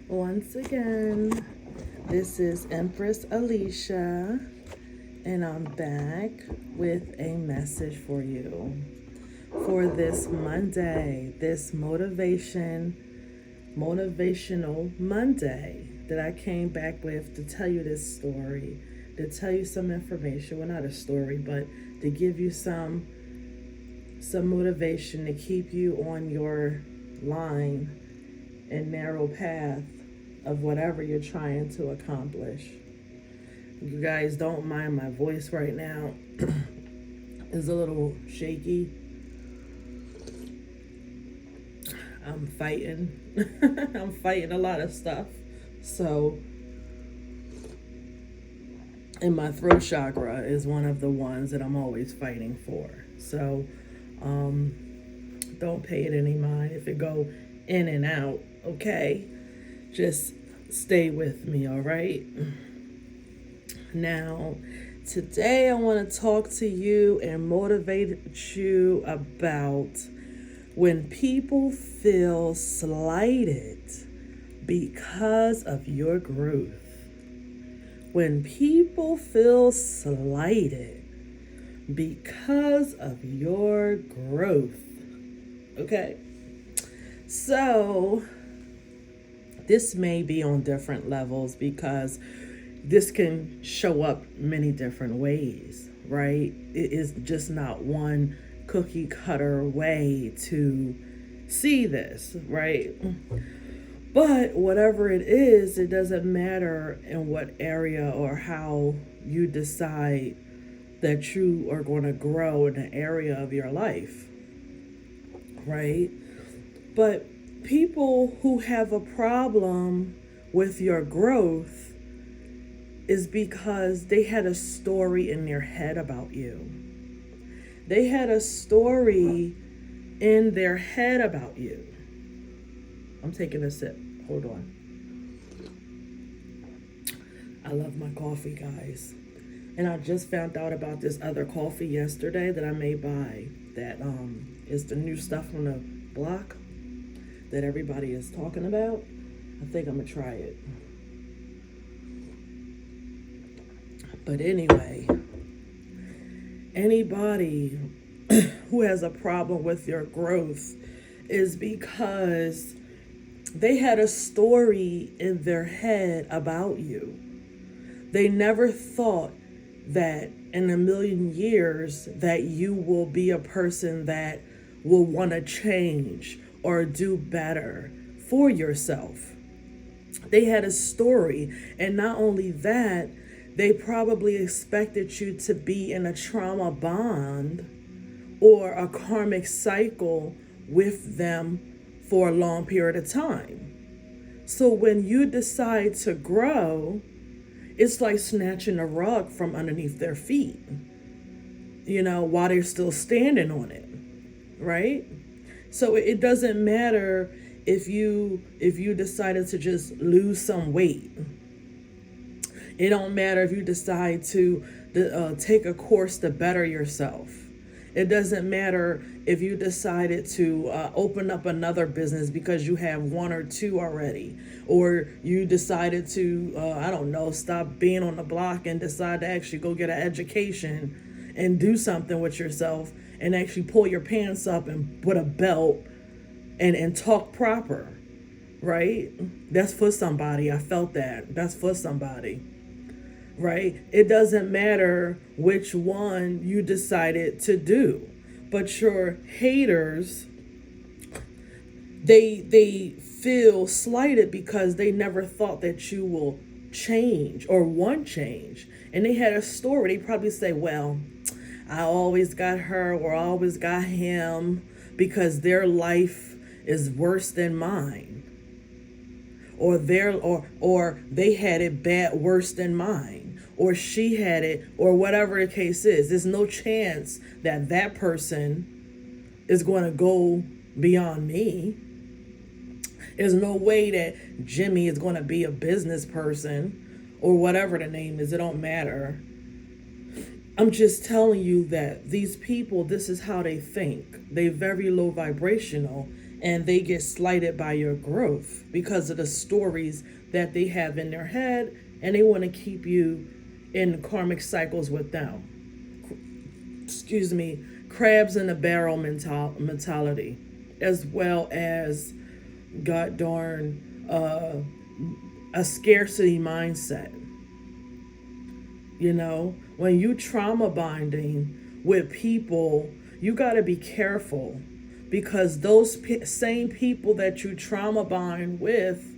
Once again, this is Empress Alicia, and I'm back with a message for you for this Monday, this motivational Monday that I came back with to tell you this story, to tell you some information. Well, not a story, but to give you some motivation to keep you on your line and narrow path of whatever you're trying to accomplish. You guys don't mind my voice right now. It's a little shaky. I'm fighting. I'm fighting a lot of stuff. So, and my throat chakra is one of the ones that I'm always fighting for. So, don't pay it any mind if it go in and out, okay? Just stay with me, all right? Now, today I want to talk to you and motivate you about when people feel slighted because of your growth. When people feel slighted because of your growth. Okay? So, this may be on different levels because this can show up many different ways, right? It is just not one cookie cutter way to see this, right? But whatever it is, it doesn't matter in what area or how you decide that you are going to grow in an area of your life, right? But people who have a problem with your growth is because they had a story in their head about you. They had a story in their head about you. I'm taking a sip. Hold on. I love my coffee, guys. And I just found out about this other coffee yesterday that I may buy. That is the new stuff on the block that everybody is talking about. I think I'm gonna try it. But anyway, anybody who has a problem with your growth is because they had a story in their head about you. They never thought that in a million years that you will be a person that will want to change or do better for yourself. They had a story, and not only that, they probably expected you to be in a trauma bond or a karmic cycle with them for a long period of time. So when you decide to grow, it's like snatching a rug from underneath their feet, while they're still standing on it, right? So it doesn't matter if you decided to just lose some weight. It don't matter if you decide to take a course to better yourself. It doesn't matter if you decided to open up another business because you have one or two already, or you decided to, stop being on the block and decide to actually go get an education and do something with yourself and actually pull your pants up and put a belt and talk proper, right? That's for somebody. I felt that. That's for somebody. Right? It doesn't matter which one you decided to do, but your haters, they feel slighted because they never thought that you will change or want change. And they had a story. They probably say, well, I always got her or I always got him because their life is worse than mine. Or they had it bad worse than mine, or she had it, or whatever the case is. There's no chance that person is going to go beyond me. There's no way that Jimmy is going to be a business person or whatever the name is. It don't matter. I'm just telling you that these people, this is how they think. They're very low vibrational, and they get slighted by your growth because of the stories that they have in their head, and they want to keep you in karmic cycles with them. Excuse me, crabs in a barrel mentality, as well as god darn a scarcity mindset. When you trauma bonding with people, you got to be careful, because those same people that you trauma bond with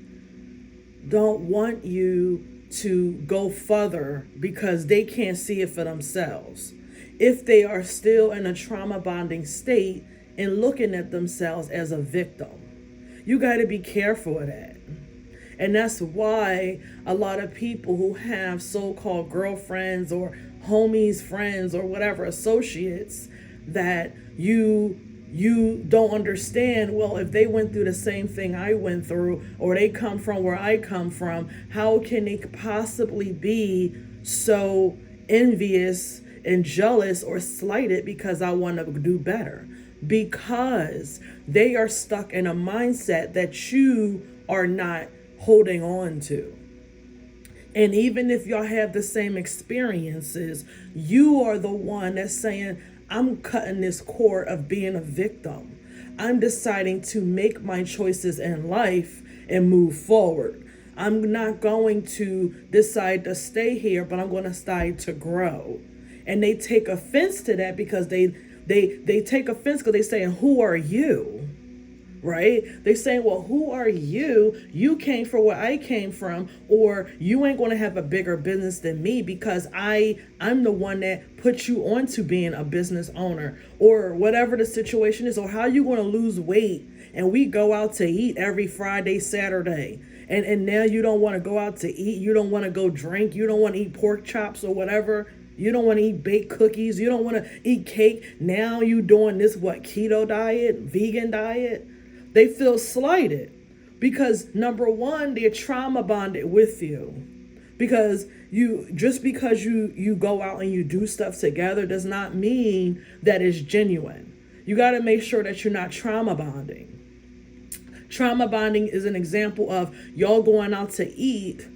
don't want you to go further because they can't see it for themselves. If they are still in a trauma bonding state and looking at themselves as a victim, you got to be careful of that. And that's why a lot of people who have so-called girlfriends or homies, friends, or whatever, associates, that you don't understand, well, if they went through the same thing I went through, or they come from where I come from, how can they possibly be so envious and jealous or slighted because I want to do better? Because they are stuck in a mindset that you are not holding on to. And even if y'all have the same experiences, you are the one that's saying, I'm cutting this cord of being a victim. I'm deciding to make my choices in life and move forward. I'm not going to decide to stay here, but I'm going to decide to grow. And they take offense to that because they take offense because they're saying, who are you? Right? They're saying, well, who are you? You came from where I came from, or you ain't going to have a bigger business than me because I'm the one that put you on to being a business owner, or whatever the situation is, or how you going to lose weight. And we go out to eat every Friday, Saturday. And now you don't want to go out to eat. You don't want to go drink. You don't want to eat pork chops or whatever. You don't want to eat baked cookies. You don't want to eat cake. Now you doing this, keto diet, vegan diet. They feel slighted because, number one, they're trauma bonded with you. Because just because you go out and you do stuff together does not mean that it's genuine. You got to make sure that you're not trauma bonding. Trauma bonding is an example of y'all going out to eat,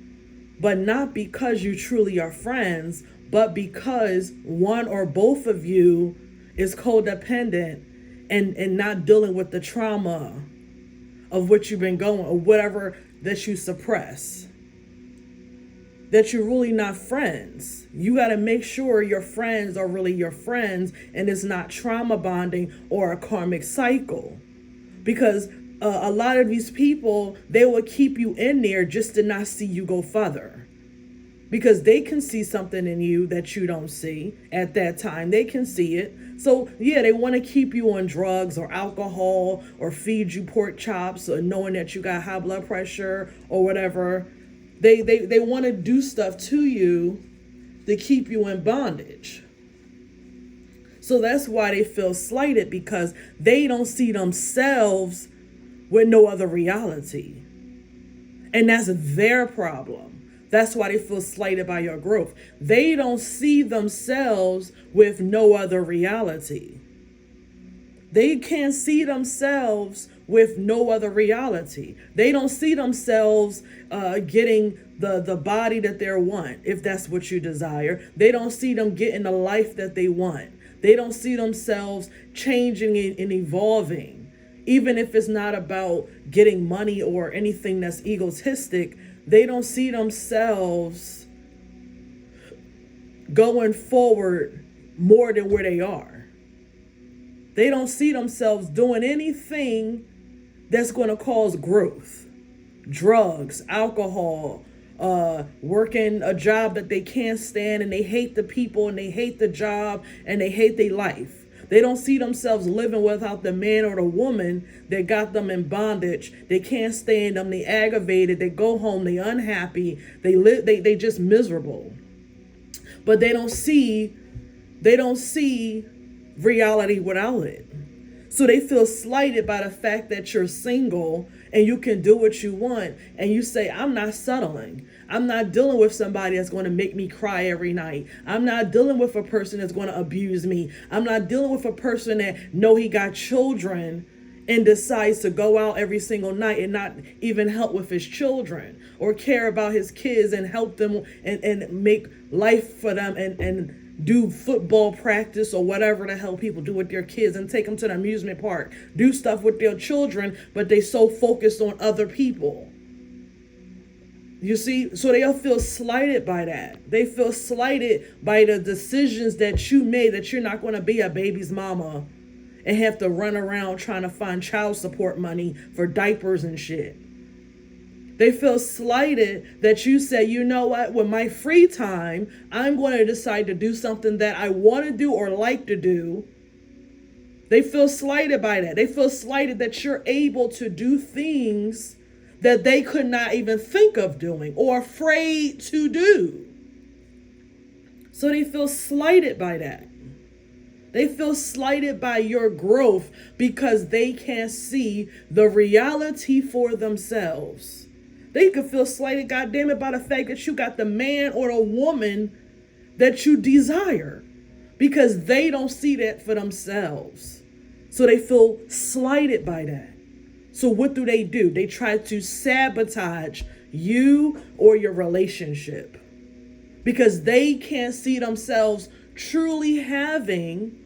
but not because you truly are friends, but because one or both of you is codependent and not dealing with the trauma of what you've been going, or whatever that you suppress, that you're really not friends. You got to make sure your friends are really your friends and it's not trauma bonding or a karmic cycle. Because a lot of these people, they will keep you in there just to not see you go further. Because they can see something in you that you don't see at that time. They can see it. So yeah, they want to keep you on drugs or alcohol or feed you pork chops, or knowing that you got high blood pressure or whatever. They want to do stuff to you to keep you in bondage. So that's why they feel slighted, because they don't see themselves with no other reality. And that's their problem. That's why they feel slighted by your growth. They don't see themselves with no other reality. They can't see themselves with no other reality. They don't see themselves getting the body that they want, if that's what you desire. They don't see them getting the life that they want. They don't see themselves changing and evolving. Even if it's not about getting money or anything that's egotistic, they don't see themselves going forward more than where they are. They don't see themselves doing anything that's going to cause growth. Drugs, alcohol, working a job that they can't stand, and they hate the people and they hate the job and they hate their life. They don't see themselves living without the man or the woman that got them in bondage. They can't stand them. They aggravated. They go home. They unhappy. They just miserable. But they don't see reality without it. So they feel slighted by the fact that you're single and you can do what you want. And you say, I'm not settling. I'm not dealing with somebody that's going to make me cry every night. I'm not dealing with a person that's going to abuse me. I'm not dealing with a person that know he got children and decides to go out every single night and not even help with his children or care about his kids and help them and make life for them and do football practice or whatever the hell people do with their kids and take them to the amusement park, do stuff with their children, but they so focused on other people. You see, so they'll feel slighted by that. They feel slighted by the decisions that you made, that you're not going to be a baby's mama and have to run around trying to find child support money for diapers and shit. They feel slighted that you say, you know what, with my free time, I'm going to decide to do something that I want to do or like to do. They feel slighted by that. They feel slighted that you're able to do things that they could not even think of doing or afraid to do. So they feel slighted by that. They feel slighted by your growth because they can't see the reality for themselves. They could feel slighted, goddamn it, by the fact that you got the man or the woman that you desire because they don't see that for themselves. So they feel slighted by that. So what do? They try to sabotage you or your relationship because they can't see themselves truly having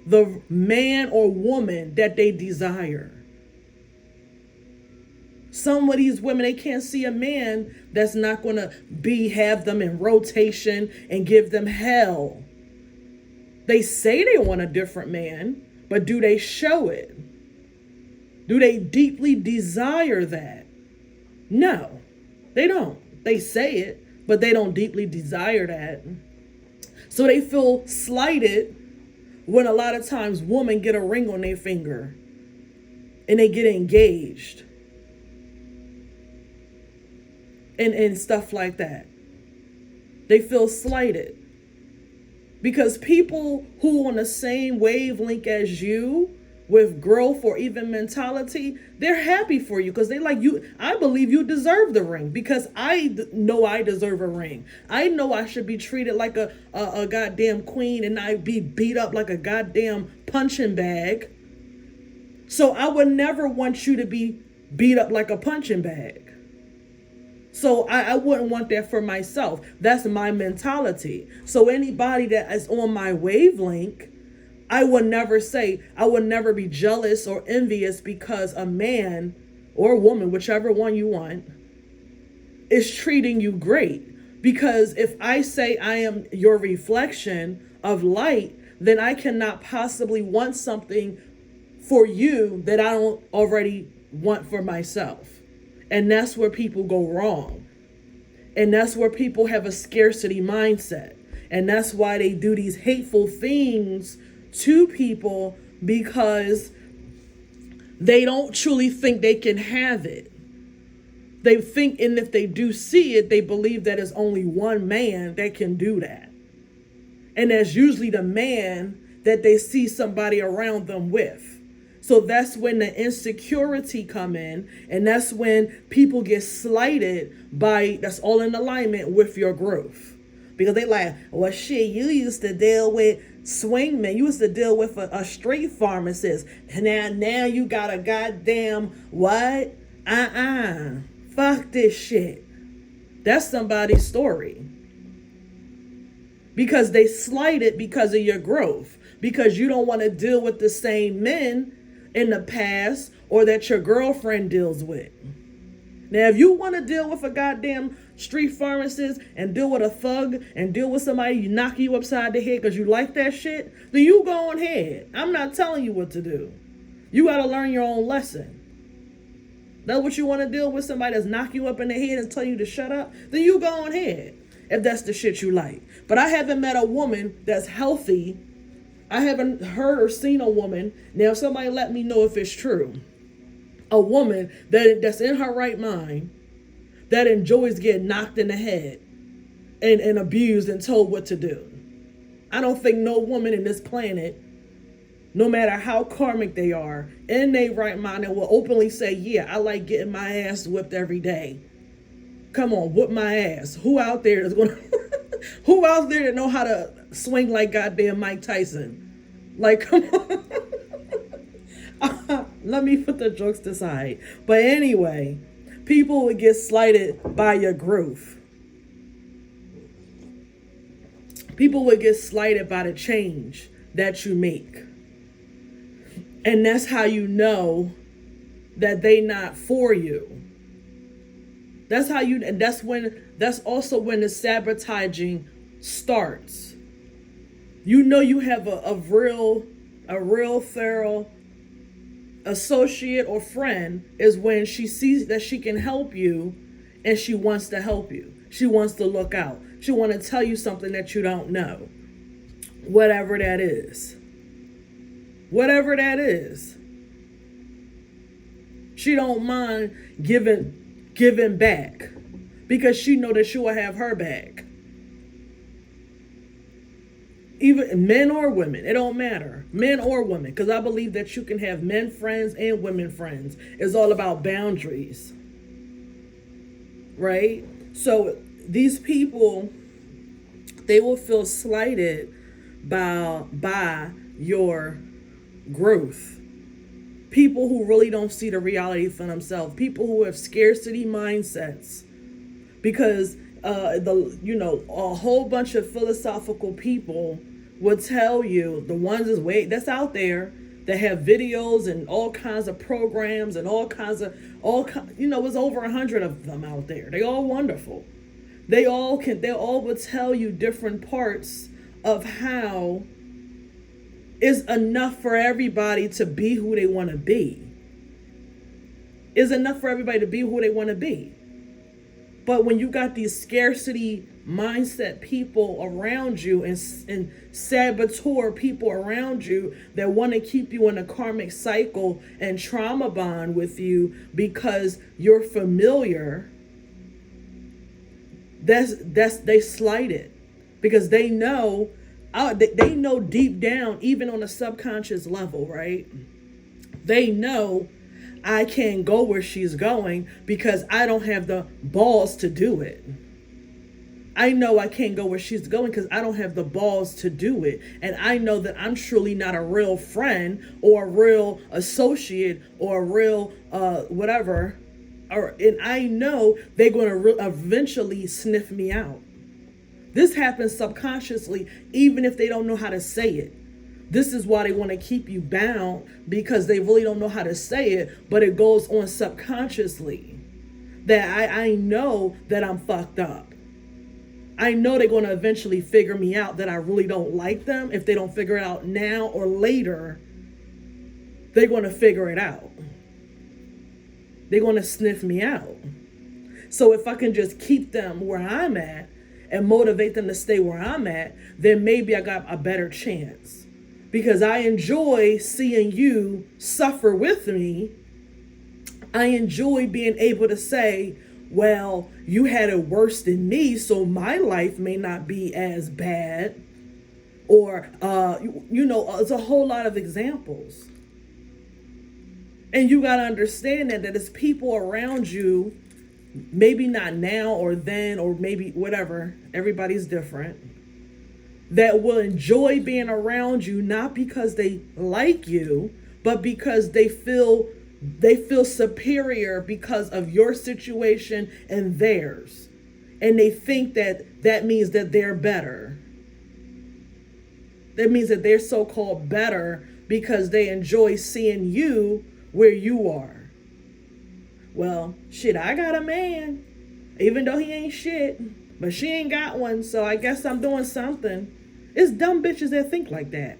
the man or woman that they desire. Some of these women, they can't see a man that's not going to have them in rotation and give them hell. They say they want a different man, but do they show it? Do they deeply desire that? No, they don't. They say it, but they don't deeply desire that. So they feel slighted when a lot of times women get a ring on their finger and they get engaged and stuff like that. They feel slighted because people who on the same wavelength as you with growth or even mentality, they're happy for you because they like you. I believe you deserve the ring because I know I deserve a ring. I know I should be treated like a goddamn queen and not be beat up like a goddamn punching bag. So I would never want you to be beat up like a punching bag. So I wouldn't want that for myself. That's my mentality. So anybody that is on my wavelength, I would never be jealous or envious because a man or a woman, whichever one you want, is treating you great. Because if I say I am your reflection of light, then I cannot possibly want something for you that I don't already want for myself. And that's where people go wrong. And that's where people have a scarcity mindset. And that's why they do these hateful things to people because they don't truly think they can have it. They think, and if they do see it, they believe that it's only one man that can do that. And that's usually the man that they see somebody around them with. So that's when the insecurity come in, and that's when people get slighted by, that's all in alignment with your growth. Because they like, well, shit, you used to deal with swingmen. You used to deal with a street pharmacist. And now you got a goddamn what? Fuck this shit. That's somebody's story. Because they slighted because of your growth. Because you don't want to deal with the same men in the past or that your girlfriend deals with. Now, if you want to deal with a goddamn street pharmacist and deal with a thug and deal with somebody you knock you upside the head because you like that shit, then you go on ahead. I'm not telling you what to do. You got to learn your own lesson. That's what you want to deal with, somebody that's knock you up in the head and tell you to shut up, then you go on ahead if that's the shit you like. But I haven't met a woman that's healthy. I haven't heard or seen a woman. Now, somebody let me know if it's true. A woman that's in her right mind, that enjoys getting knocked in the head and abused and told what to do. I don't think no woman in this planet, no matter how karmic they are, in their right mind, and will openly say, yeah, I like getting my ass whipped every day. Come on, whoop my ass. Who out there is going to, who out there that know how to swing like goddamn Mike Tyson? Like, come on. Let me put the jokes aside. But anyway, people would get slighted by your growth. People would get slighted by the change that you make. And that's how you know that they not for you. That's how you, and that's also when the sabotaging starts. You know you have a real thorough associate or friend is when she sees that she can help you and she wants to help you. She wants to look out. She wants to tell you something that you don't know. Whatever that is. Whatever that is. She don't mind giving back because she know that she will have her back. Even men or women, it don't matter. Men or women, because I believe that you can have men friends and women friends. It's all about boundaries. Right? So these people, they will feel slighted by your growth. People who really don't see the reality for themselves. People who have scarcity mindsets. Because a whole bunch of philosophical people will tell you, the ones that's out there that have videos and all kinds of programs and there's over 100 of them out there. They all wonderful. They all will tell you different parts of how it's enough for everybody to be who they want to be. It's enough for everybody to be who they want to be. But when you got these scarcity mindset people around you and saboteur people around you that want to keep you in a karmic cycle and trauma bond with you because you're familiar, they slight it because they know deep down, even on a subconscious level, right? They know I can't go where she's going because I don't have the balls to do it. I know I can't go where she's going because I don't have the balls to do it. And I know that I'm truly not a real friend or a real associate or a real whatever. And I know they're going to eventually sniff me out. This happens subconsciously, even if they don't know how to say it. This is why they want to keep you bound, because they really don't know how to say it, but it goes on subconsciously. That I know that I'm fucked up. I know they're going to eventually figure me out that I really don't like them. If they don't figure it out now or later, they're going to figure it out. They're going to sniff me out. So if I can just keep them where I'm at and motivate them to stay where I'm at, then maybe I got a better chance. Because I enjoy seeing you suffer with me. I enjoy being able to say, well, you had it worse than me, so my life may not be as bad. Or, it's a whole lot of examples. And you got to understand that it's people around you, maybe not now or then or maybe whatever, everybody's different, that will enjoy being around you, not because they like you, but because they feel superior because of your situation and theirs. And they think that means that they're better. That means that they're so-called better because they enjoy seeing you where you are. Well, shit, I got a man, even though he ain't shit, but she ain't got one, so I guess I'm doing something. It's dumb bitches that think like that.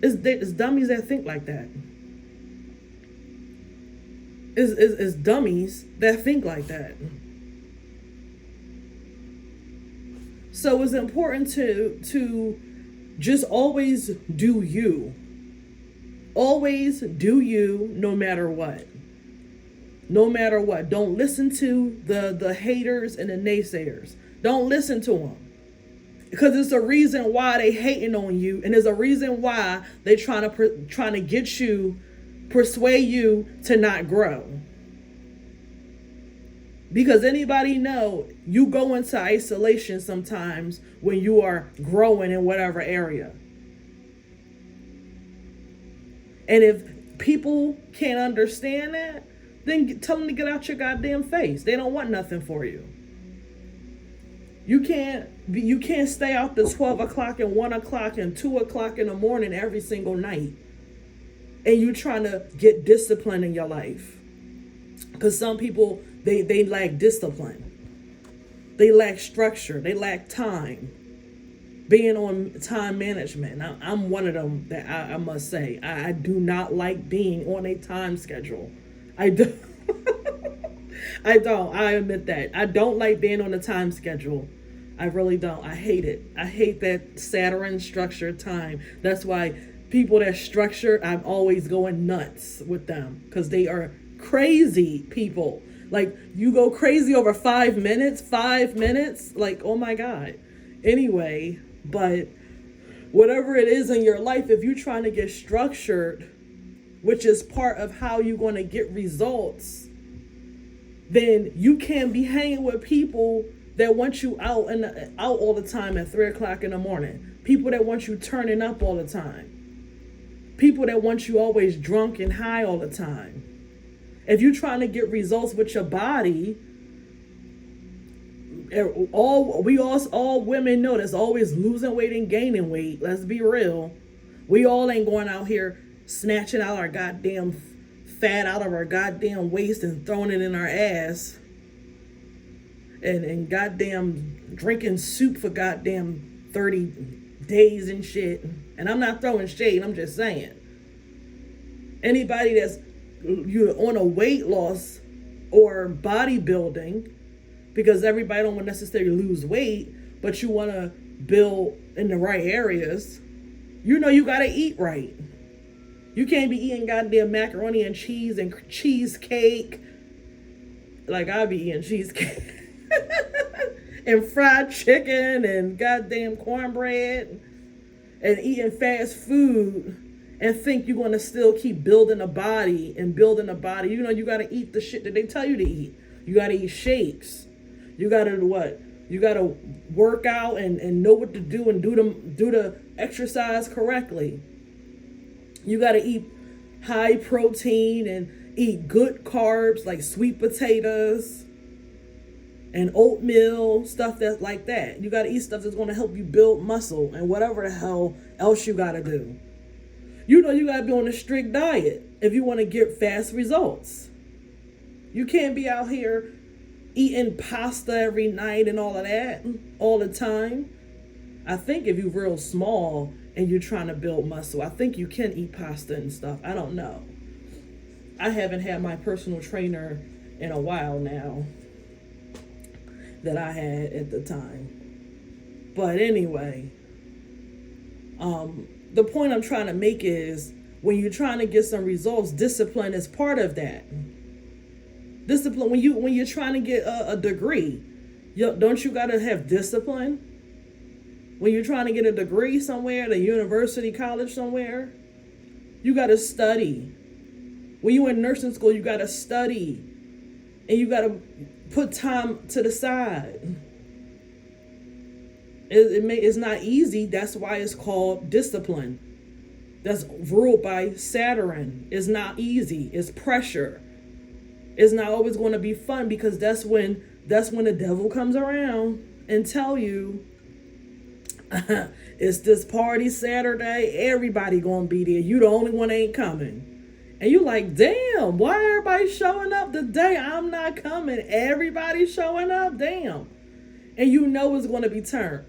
It's dummies that think like that. It's dummies that think like that. So it's important to just always do you. Always do you no matter what. No matter what. Don't listen to the haters and the naysayers. Don't listen to them. Because it's a reason why they hating on you, and there's a reason why they trying to get you, persuade you to not grow. Because anybody know you go into isolation sometimes when you are growing in whatever area. And if people can't understand that, then tell them to get out your goddamn face. They don't want nothing for you. You can't stay out to 12 o'clock and 1 o'clock and 2 o'clock in the morning every single night. And you trying to get discipline in your life. Because some people, they lack discipline. They lack structure. They lack time. Being on time management. I'm one of them that I must say. I do not like being on a time schedule. I do. I don't. I admit that. I don't like being on a time schedule. I really don't. I hate it. I hate that Saturn structured time. That's why people that structured, I'm always going nuts with them because they are crazy people. Like, you go crazy over 5 minutes, like, oh my God. Anyway, but whatever it is in your life, if you're trying to get structured, which is part of how you're going to get results, then you can't be hanging with people that want you out all the time at 3 o'clock in the morning. People that want you turning up all the time. People that want you always drunk and high all the time. If you're trying to get results with your body, all women know that's always losing weight and gaining weight. Let's be real. We all ain't going out here snatching out our goddamn fat out of our goddamn waist and throwing it in our ass. And goddamn drinking soup for goddamn 30 days and shit. And I'm not throwing shade, I'm just saying. Anybody that's on a weight loss or bodybuilding, because everybody don't want to necessarily lose weight, but you want to build in the right areas, you know you got to eat right. You can't be eating goddamn macaroni and cheese and cheesecake. Like I be eating cheesecake. And fried chicken and goddamn cornbread and eating fast food and think you're going to still keep building a body and building a body. You know, you got to eat the shit that they tell you to eat. You got to eat shakes. You got to what? You got to work out and know what to do and do the exercise correctly. You got to eat high protein and eat good carbs like sweet potatoes and oatmeal, stuff that's like that. You got to eat stuff that's going to help you build muscle and whatever the hell else you got to do. You know you got to be on a strict diet if you want to get fast results. You can't be out here eating pasta every night and all of that all the time. I think if you're real small and you're trying to build muscle, I think you can eat pasta and stuff. I don't know. I haven't had my personal trainer in a while now that I had at the time. But anyway, the point I'm trying to make is when you're trying to get some results, discipline is part of that. Discipline, when you're trying to get a degree, don't you gotta have discipline? When you're trying to get a degree somewhere, at a university, college somewhere, you gotta study. When you're in nursing school, you gotta study. And you gotta put time to the side. It's not easy. That's why it's called discipline. That's ruled by Saturn. It's not easy. It's pressure. It's not always going to be fun because that's when the devil comes around and tell you it's this party Saturday. Everybody gonna be there. You the only one ain't coming. And you like, damn, why everybody showing up the day I'm not coming? Everybody's showing up, damn. And you know it's going to be turned.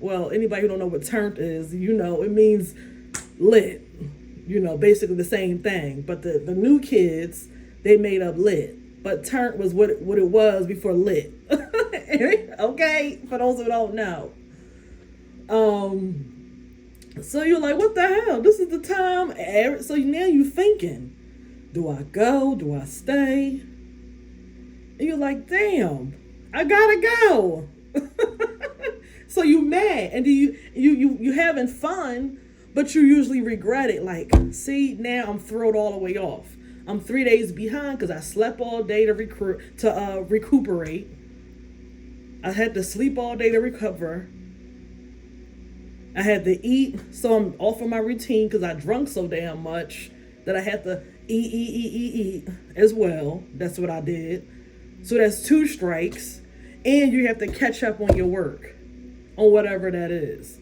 Well, anybody who don't know what turned is, you know, it means lit. You know, basically the same thing. But the new kids, they made up lit. But turned was what it was before lit. Okay? For those who don't know. So you're like, what the hell? This is the time. So now you're thinking, do I go? Do I stay? And you're like, damn, I gotta go. So you mad and you having fun, but you usually regret it. Like, see, now I'm thrown all the way off. I'm 3 days behind because I slept all day to recuperate. I had to sleep all day to recover. I had to eat, so I'm off of my routine because I drunk so damn much that I had to eat as well. That's what I did. So that's 2 strikes. And you have to catch up on your work, on whatever that is.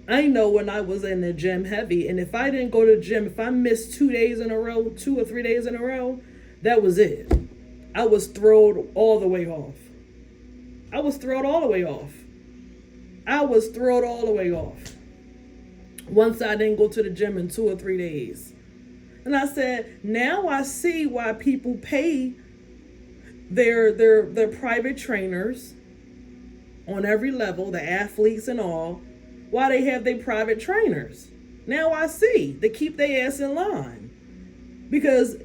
I know when I was in the gym heavy, and if I didn't go to the gym, if I missed 2 days in a row, 2 or 3 days in a row, that was it. I was thrown all the way off. I was thrown all the way off. Once I didn't go to the gym in 2 or 3 days. And I said, now I see why people pay their private trainers on every level, the athletes and all, why they have their private trainers. Now I see. They keep their ass in line. Because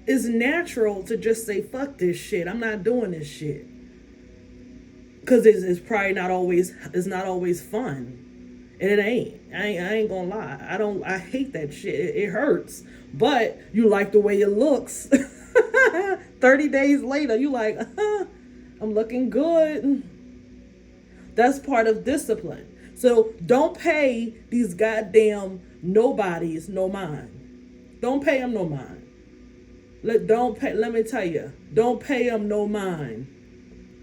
it's natural to just say, fuck this shit. I'm not doing this shit. Because it's probably not always fun. And it ain't. I ain't gonna lie. I hate that shit. It hurts. But you like the way it looks. 30 days later, you like, I'm looking good. That's part of discipline. So don't pay these goddamn nobodies no mind. Don't pay them no mind. Let me tell you, don't pay them no mind.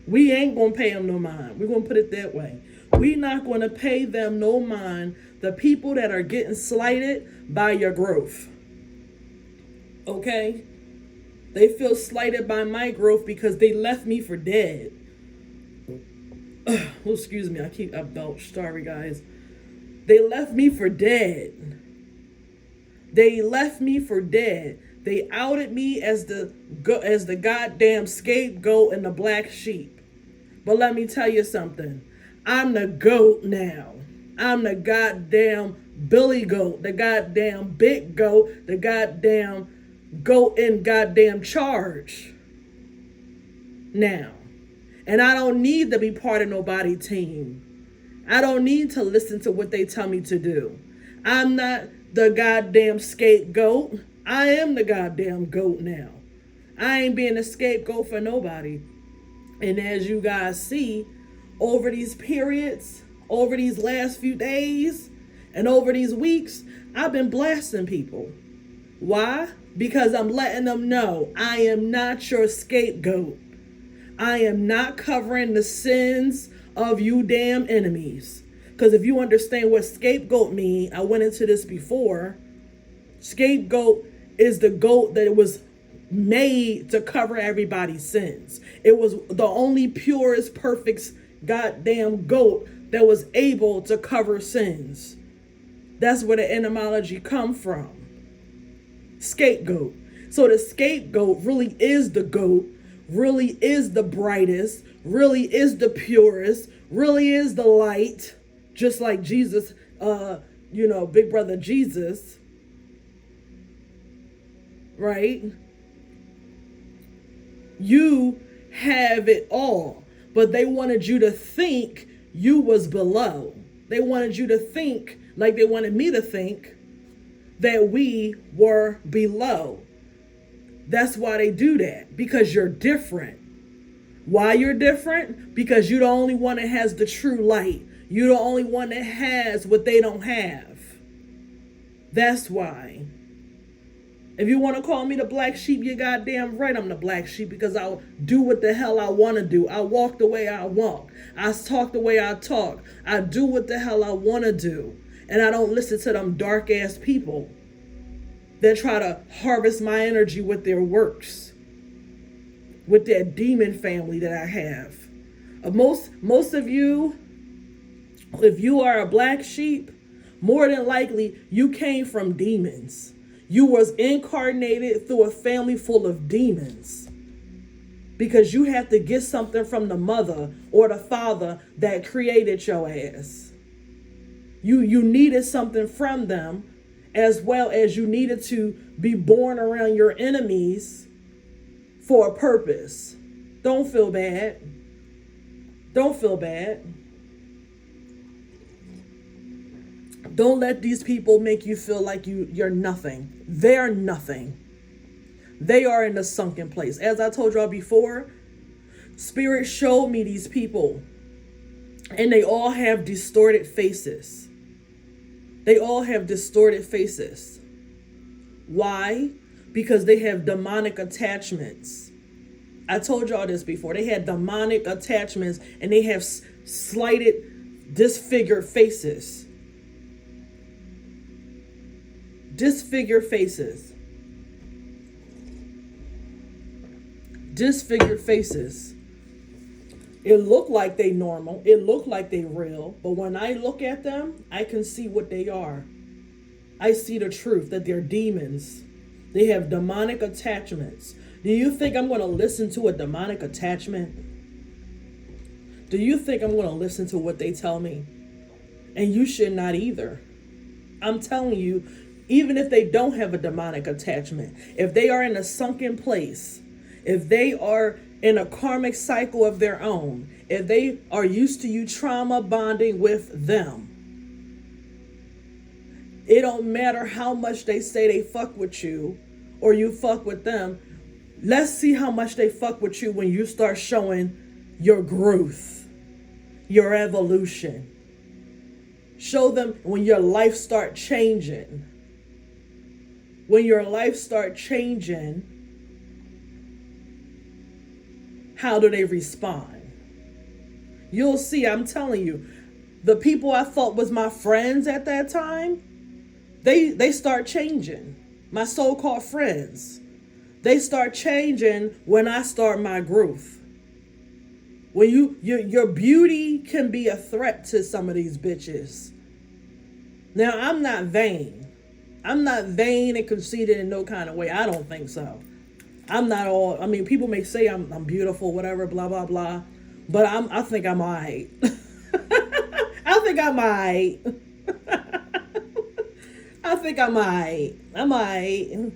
We ain't gonna pay them no mind. We're gonna put it that way. We're not gonna pay them no mind, the people that are getting slighted by your growth. Okay? They feel slighted by my growth because they left me for dead. Oh, excuse me, I belched. Sorry, guys. They left me for dead. They outed me as the goddamn scapegoat and the black sheep. But let me tell you something. I'm the goat now. I'm the goddamn Billy goat, the goddamn big goat, the goddamn goat in goddamn charge now. And I don't need to be part of nobody's team. I don't need to listen to what they tell me to do. I'm not the goddamn scapegoat. I am the goddamn goat now. I ain't being a scapegoat for nobody. And as you guys see, over these periods, over these last few days, and over these weeks, I've been blasting people. Why? Because I'm letting them know I am not your scapegoat. I am not covering the sins of you damn enemies. Because if you understand what scapegoat mean, I went into this before. Scapegoat is the goat that was made to cover everybody's sins. It was the only purest, perfect goddamn goat that was able to cover sins. That's where the etymology come from. Scapegoat. So the scapegoat really is the goat, really is the brightest, really is the purest, really is the light, just like Jesus, big brother Jesus, right? You have it all, but they wanted you to think you was below. They wanted you to think, like they wanted me to think, that we were below. That's why they do that, because you're different. Why you're different? Because you're the only one that has the true light. You're the only one that has what they don't have. That's why. If you want to call me the black sheep, you're goddamn right I'm the black sheep, because I'll do what the hell I want to do. I walk the way I walk. I talk the way I talk. I do what the hell I want to do. And I don't listen to them dark ass people that try to harvest my energy with their works, with their demon family that I have. Most of you, if you are a black sheep, more than likely you came from demons. You was incarnated through a family full of demons, because you have to get something from the mother or the father that created your ass. You needed something from them, as well as you needed to be born around your enemies for a purpose. Don't feel bad. Don't feel bad. Don't let these people make you feel like you're nothing. They're nothing. They are in a sunken place. As I told y'all before, Spirit showed me these people And they all have distorted faces. They all have distorted faces. Why? Because they have demonic attachments. I told y'all this before. They had demonic attachments and they have slighted, disfigured faces. Disfigured faces. Disfigured faces. It looked like they normal. It looked like they real. But when I look at them, I can see what they are. I see the truth, that they're demons. They have demonic attachments. Do you think I'm going to listen to a demonic attachment? Do you think I'm going to listen to what they tell me? And you should not either. I'm telling you, even if they don't have a demonic attachment, if they are in a sunken place, if they are in a karmic cycle of their own, if they are used to you trauma bonding with them, it don't matter how much they say they fuck with you or you fuck with them. Let's see how much they fuck with you when you start showing your growth, your evolution. Show them when your life start changing. When your life start changing, how do they respond? You'll see, I'm telling you, the people I thought was my friends at that time, they start changing. My so-called friends, they start changing when I start my growth. When your beauty can be a threat to some of these bitches. Now, I'm not vain. I'm not vain and conceited in no kind of way. I don't think so. I'm not all, I mean, people may say I'm beautiful, whatever, blah, blah, blah. But I think I'm all right. I think I'm all right. I think I'm all right. I'm all right.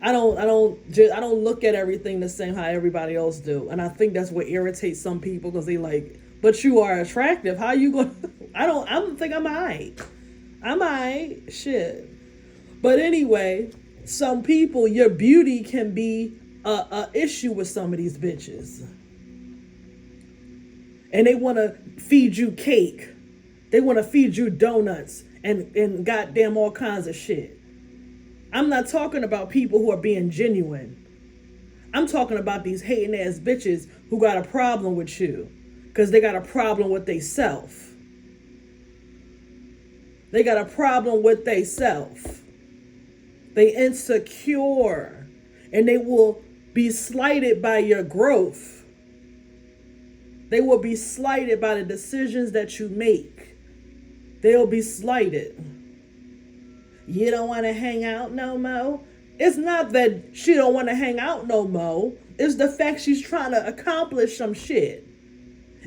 I don't look at everything the same how everybody else do. And I think that's what irritates some people because they like, but you are attractive. How you going to, I don't think I'm all right. I'm all right. Shit. But anyway, some people, your beauty can be a issue with some of these bitches. And they want to feed you cake. They want to feed you donuts and goddamn all kinds of shit. I'm not talking about people who are being genuine. I'm talking about these hating ass bitches who got a problem with you because they got a problem with they self. They got a problem with they self. They insecure and they will be slighted by your growth. They will be slighted by the decisions that you make. They'll be slighted. You don't want to hang out no more? It's not that she don't want to hang out no more. It's the fact she's trying to accomplish some shit.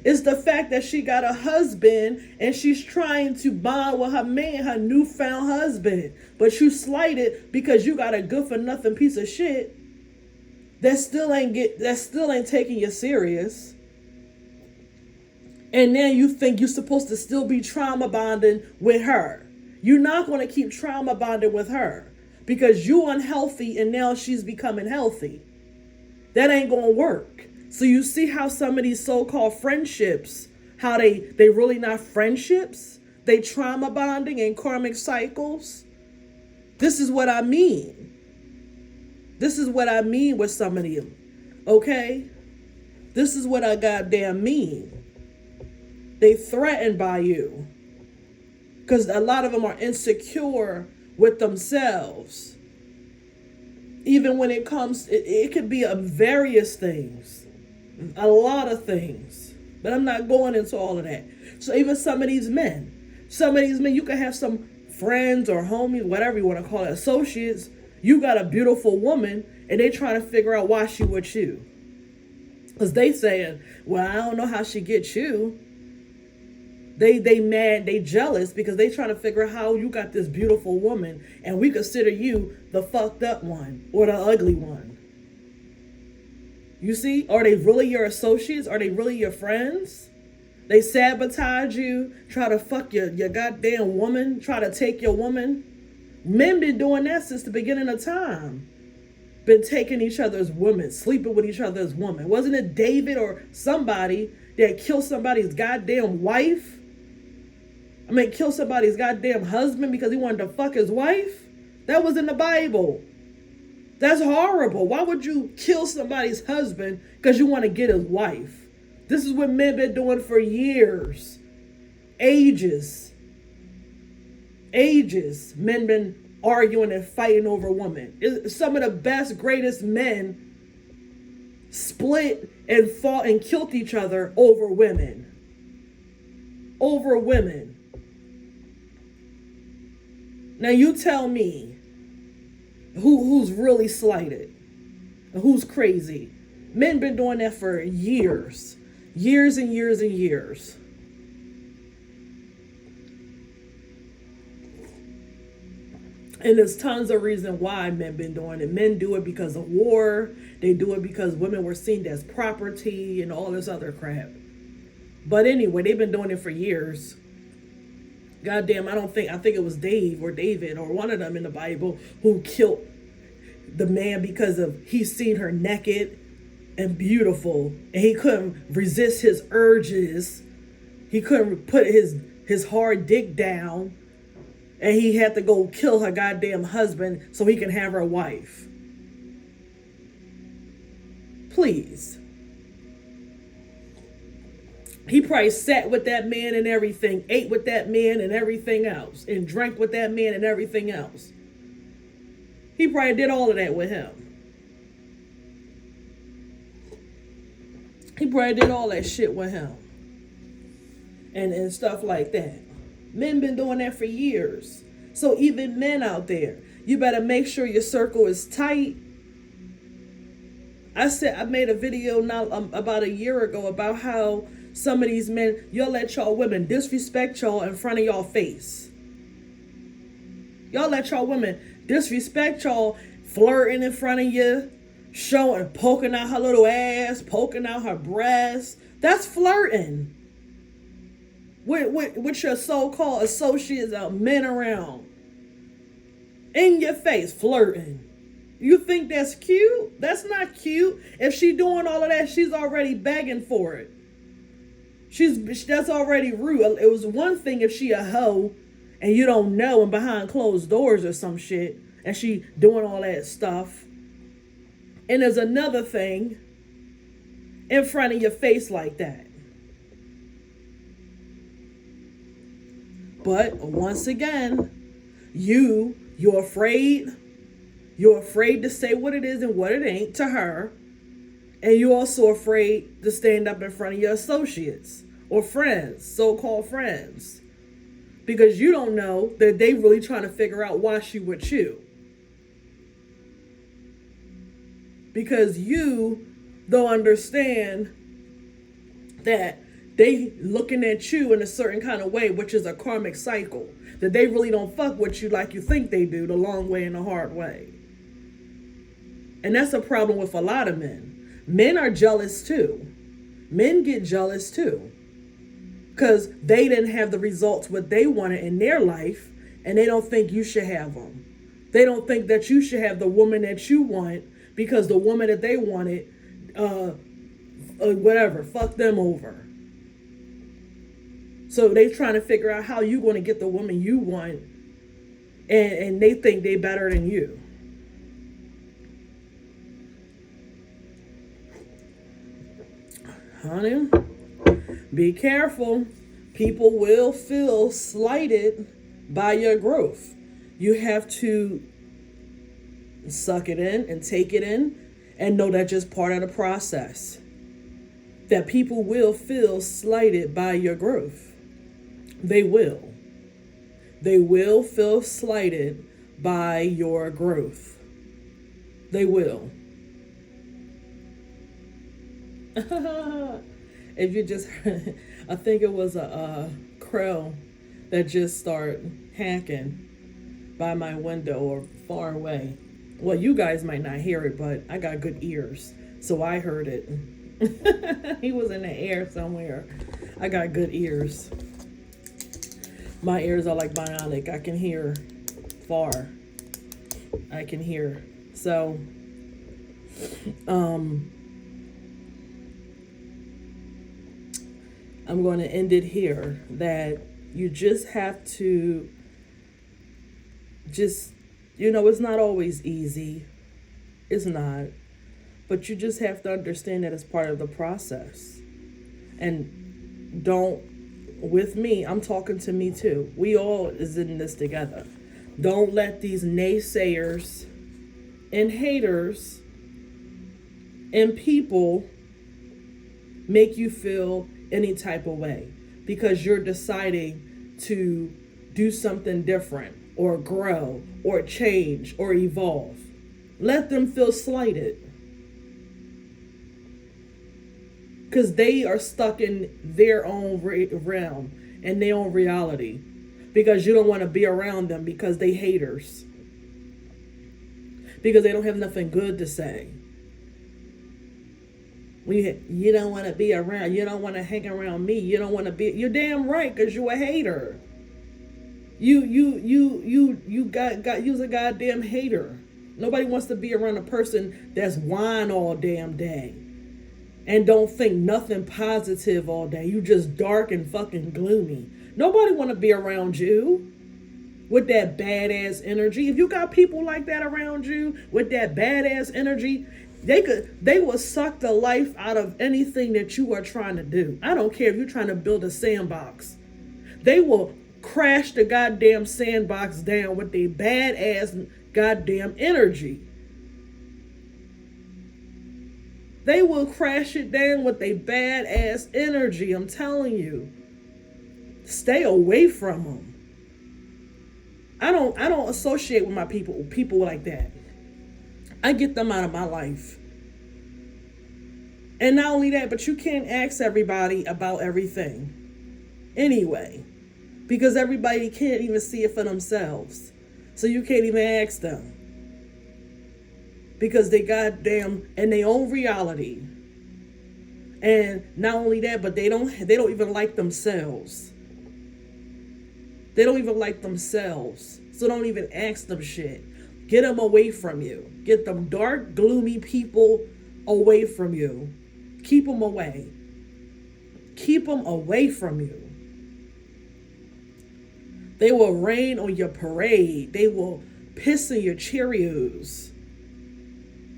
It's the fact that she got a husband and she's trying to bond with her man, her newfound husband. But you slighted because you got a good for nothing piece of shit that still ain't taking you serious. And then you think you're supposed to still be trauma bonding with her. You're not going to keep trauma bonding with her because you unhealthy and now she's becoming healthy. That ain't going to work. So you see how some of these so-called friendships, how they really not friendships? They trauma bonding and karmic cycles. This is what I mean. This is what I mean with some of them. Okay? This is what I goddamn mean. They threatened by you. Because a lot of them are insecure with themselves. Even when it comes, it could be various things. A lot of things. But I'm not going into all of that. So even some of these men, you can have some friends or homies, whatever you want to call it, associates. You got a beautiful woman and they trying to figure out why she with you. Because they saying, well, I don't know how she gets you. They mad, they jealous because they trying to figure out how you got this beautiful woman and we consider you the fucked up one or the ugly one. You see? Are they really your associates? Are they really your friends? They sabotage you, try to fuck your goddamn woman, try to take your woman. Men been doing that since the beginning of time. been taking each other's women, sleeping with each other's women. Wasn't it David or somebody that killed somebody's goddamn wife? I mean, kill somebody's goddamn husband because he wanted to fuck his wife? That was in the Bible. That's horrible. Why would you kill somebody's husband because you want to get his wife? This is what men been doing for years. Ages. Ages. Men been arguing and fighting over women. Some of the best, greatest men split and fought and killed each other over women. Over women. Now you tell me who's really slighted, who's crazy. Men been doing that for years, years and years and years. And there's tons of reason why men been doing it. Men do it because of war. They do it because women were seen as property and all this other crap. But anyway, they've been doing it for years. Goddamn, I think it was Dave or David or one of them in the Bible who killed the man because of he seen her naked and beautiful and he couldn't resist his urges. He couldn't put his hard dick down and he had to go kill her goddamn husband so he can have her wife. Please. He probably sat with that man and everything, ate with that man and everything else, and drank with that man and everything else. He probably did all of that with him. He probably did all that shit with him. And stuff like that. Men been doing that for years. So even men out there, you better make sure your circle is tight. I made a video now about a year ago about how some of these men, y'all let y'all women disrespect y'all in front of y'all face. Y'all let y'all women disrespect y'all flirting in front of you, showing, poking out her little ass, poking out her breasts. That's flirting. With your so-called associates out, men around. In your face, flirting. You think that's cute? That's not cute. If she doing all of that, she's already begging for it. That's already rude. It was one thing if she a hoe and you don't know and behind closed doors or some shit and she doing all that stuff. And there's another thing in front of your face like that. But once again, you're afraid. You're afraid to say what it is and what it ain't to her. And you're also afraid to stand up in front of your associates or friends, so-called friends. Because you don't know that they really trying to figure out why she with you. Because you don't understand that they looking at you in a certain kind of way, which is a karmic cycle. That they really don't fuck with you like you think they do, the long way and the hard way. And that's a problem with a lot of men. Men are jealous too. Men get jealous too. Because they didn't have the results what they wanted in their life. And they don't think you should have them. They don't think that you should have the woman that you want. Because the woman that they wanted, whatever, fuck them over. So they trying to figure out how you going to get the woman you want. And they think they better than you. Honey, be careful. People will feel slighted by your growth. You have to suck it in and take it in and know that's just part of the process. That people will feel slighted by your growth. They will. They will feel slighted by your growth. They will. If you just, I think it was a crow that just started hacking by my window or far away. Well, you guys might not hear it, but I got good ears, so I heard it. He was in the air somewhere. I got good ears. My ears are like bionic. I can hear far. I can hear. So I'm going to end it here, that you just have to just, it's not always easy. It's not. But you just have to understand that it's part of the process. And with me, I'm talking to me too. We all is in this together. Don't let these naysayers and haters and people make you feel any type of way because you're deciding to do something different or grow or change or evolve. Let them feel slighted because they are stuck in their own realm and their own reality, because you don't want to be around them because they haters, because they don't have nothing good to say. You don't want to be around, you don't want to hang around me, you don't want to be, you're damn right, because you're a hater. You's a goddamn hater. Nobody wants to be around a person that's whine all damn day and don't think nothing positive all day. You just dark and fucking gloomy. Nobody want to be around you with that badass energy. If you got people like that around you with that badass energy, they will suck the life out of anything that you are trying to do. I don't care if you're trying to build a sandbox. They will crash the goddamn sandbox down with their badass goddamn energy. They will crash it down with their badass energy. I'm telling you. Stay away from them. I don't associate with my people like that. I get them out of my life. And not only that, but you can't ask everybody about everything anyway, because everybody can't even see it for themselves. So you can't even ask them, because they goddamn in their own reality. And not only that, but they don't even like themselves. They don't even like themselves. So don't even ask them shit. Get them away from you. Get them dark, gloomy people away from you. Keep them away. Keep them away from you. They will rain on your parade. They will piss in your Cheerios.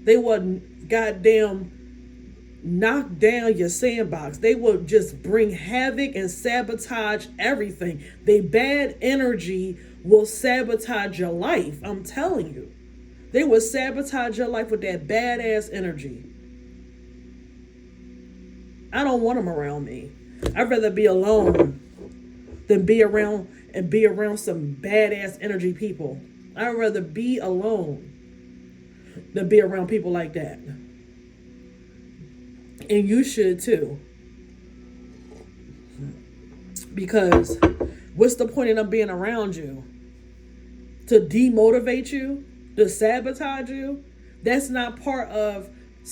They will goddamn knock down your sandbox. They will just bring havoc and sabotage everything. They bad energy will sabotage your life. I'm telling you. They will sabotage your life with that badass energy. I don't want them around me. I'd rather be alone than be around some badass energy people. I'd rather be alone than be around people like that. And you should too. Because what's the point of them being around you? To demotivate you? To sabotage you? That's not part of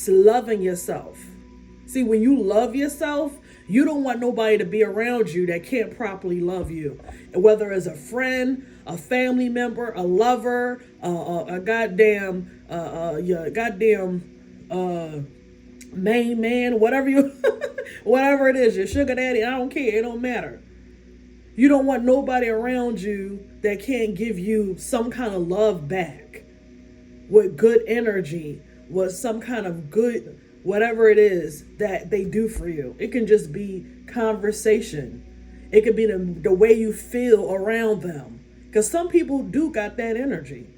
loving yourself. See, when you love yourself, you don't want nobody to be around you that can't properly love you. And whether it's a friend, a family member, a lover, your goddamn main man, whatever it is, your sugar daddy, I don't care, it don't matter. You don't want nobody around you that can't give you some kind of love back with good energy, with some kind of good, whatever it is that they do for you. It can just be conversation. It could be the way you feel around them. Because some people do got that energy.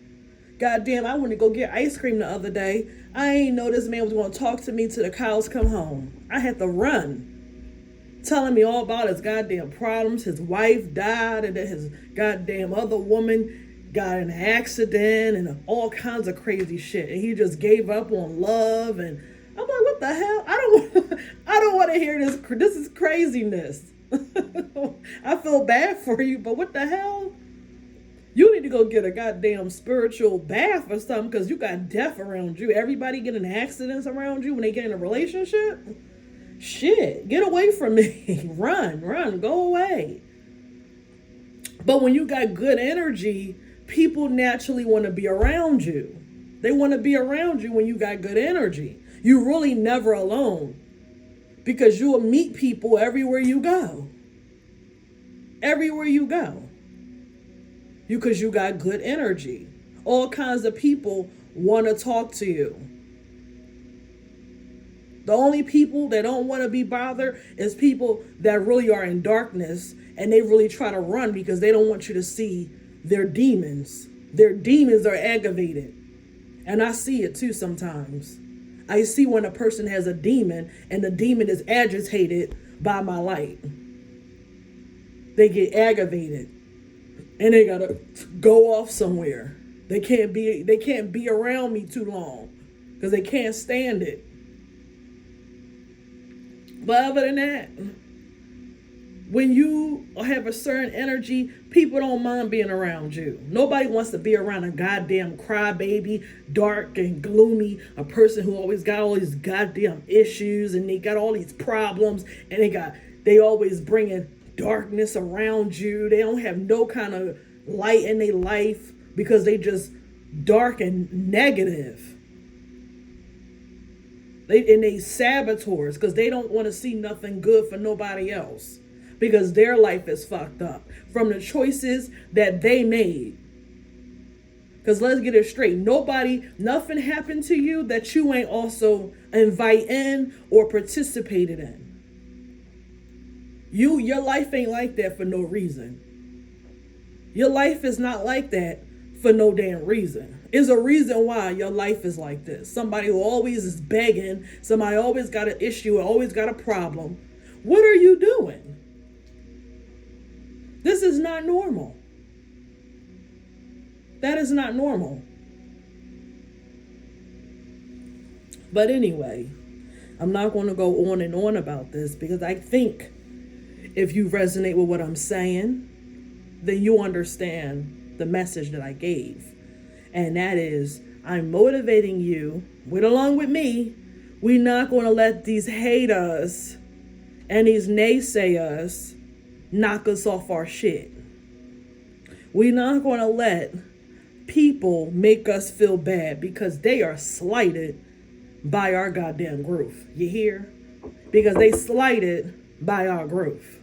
Goddamn, I went to go get ice cream the other day. I ain't know this man was going to talk to me till the cows come home. I had to run. Telling me all about his goddamn problems. His wife died, and then his goddamn other woman got in an accident and all kinds of crazy shit. And he just gave up on love. And I'm like, what the hell? I don't want to hear this. This is craziness. I feel bad for you, but what the hell? You need to go get a goddamn spiritual bath or something, because you got death around you. Everybody getting accidents around you when they get in a relationship. Shit, get away from me. Run, go away. But when you got good energy, people naturally want to be around you. They want to be around you when you got good energy. You're really never alone because you will meet people everywhere you go. Everywhere you go. Because you got good energy. All kinds of people want to talk to you. The only people that don't want to be bothered is people that really are in darkness and they really try to run because they don't want you to see their demons. Their demons are aggravated. And I see it too sometimes. I see when a person has a demon and the demon is agitated by my light. They get aggravated and they gotta go off somewhere. They can't be around me too long because they can't stand it. But other than that, when you have a certain energy, people don't mind being around you. Nobody wants to be around a goddamn crybaby, dark and gloomy, a person who always got all these goddamn issues and they got all these problems and they always bringing darkness around you. They don't have no kind of light in their life because they just dark and negative. They saboteurs because they don't want to see nothing good for nobody else because their life is fucked up from the choices that they made. Because let's get it straight. Nothing happened to you that you ain't also invite in or participated in. Your life ain't like that for no reason. Your life is not like that for no damn reason. There's a reason why your life is like this. Somebody who always is begging, somebody always got an issue, always got a problem. What are you doing? This is not normal. That is not normal. But anyway, I'm not going to go on and on about this because I think if you resonate with what I'm saying, then you understand the message that I gave. And that is, I'm motivating you, along with me. We're not going to let these haters and these naysayers knock us off our shit. We're not going to let people make us feel bad because they are slighted by our goddamn growth. You hear? Because they slighted by our growth.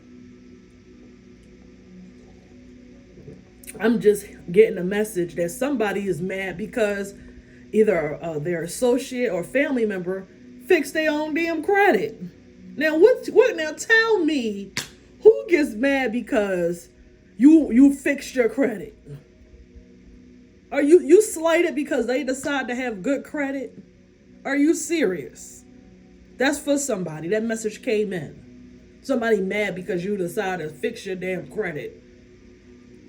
I'm just getting a message that somebody is mad because either their associate or family member fixed their own damn credit. Now, now tell me who gets mad because you fixed your credit? Are you slighted because they decide to have good credit? Are you serious? That's for somebody. That message came in. Somebody mad because you decided to fix your damn credit.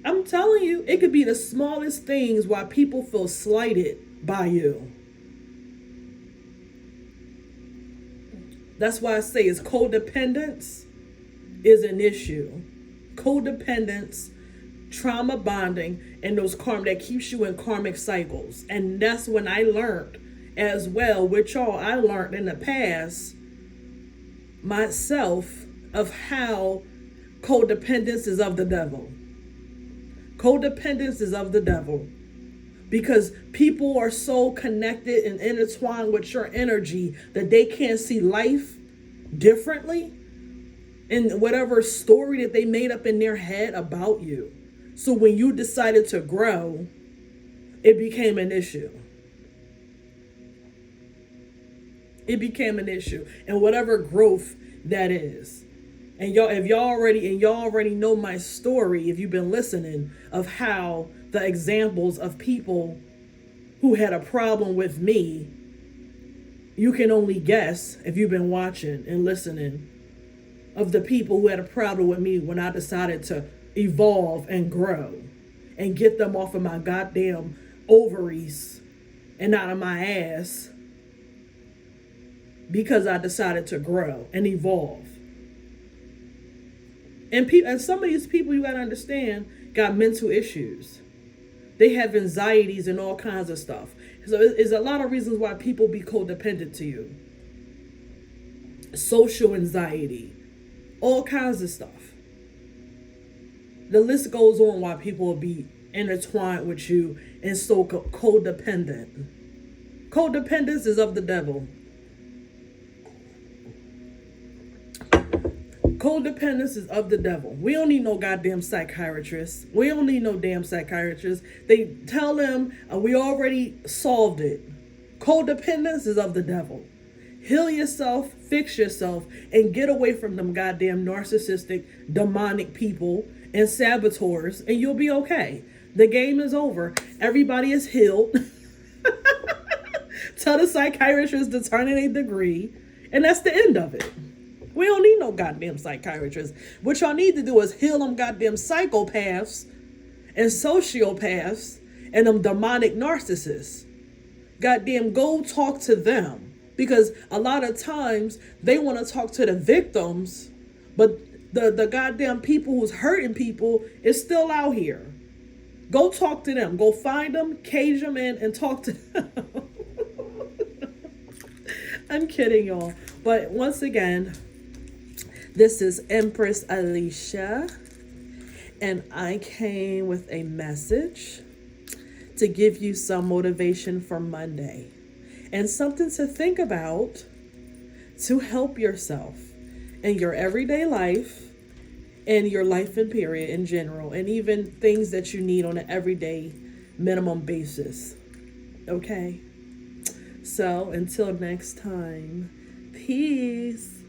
I'm telling you, it could be the smallest things why people feel slighted by you. That's why I say it's codependence is an issue. Codependence, trauma bonding, and those karma that keeps you in karmic cycles. And that's when I learned as well, which I learned in the past myself of how codependence is of the devil. Codependence is of the devil because people are so connected and intertwined with your energy that they can't see life differently in whatever story that they made up in their head about you. So when you decided to grow, it became an issue. It became an issue. And whatever growth that is. And y'all already know my story, if you've been listening, of how the examples of people who had a problem with me, you can only guess if you've been watching and listening, of the people who had a problem with me when I decided to evolve and grow and get them off of my goddamn ovaries and out of my ass because I decided to grow and evolve. And some of these people, you got to understand, got mental issues. They have anxieties and all kinds of stuff. So there's a lot of reasons why people be codependent to you. Social anxiety, all kinds of stuff. The list goes on why people will be intertwined with you and so codependent. Codependence is of the devil. Codependence is of the devil. We don't need no goddamn psychiatrist. We don't need no damn psychiatrist. They tell them we already solved it. Codependence is of the devil. Heal yourself, fix yourself, and get away from them goddamn narcissistic, demonic people and saboteurs, and you'll be okay. The game is over. Everybody is healed. Tell the psychiatrist to turn in a degree, and that's the end of it. We don't need no goddamn psychiatrist. What y'all need to do is heal them goddamn psychopaths and sociopaths and them demonic narcissists. Goddamn, go talk to them. Because a lot of times they want to talk to the victims, but the goddamn people who's hurting people is still out here. Go talk to them. Go find them, cage them in, and talk to them. I'm kidding, y'all. But once again, this is Empress Alicia, and I came with a message to give you some motivation for Monday and something to think about to help yourself in your everyday life and your life in period in general, and even things that you need on an everyday minimum basis. Okay? So until next time, peace.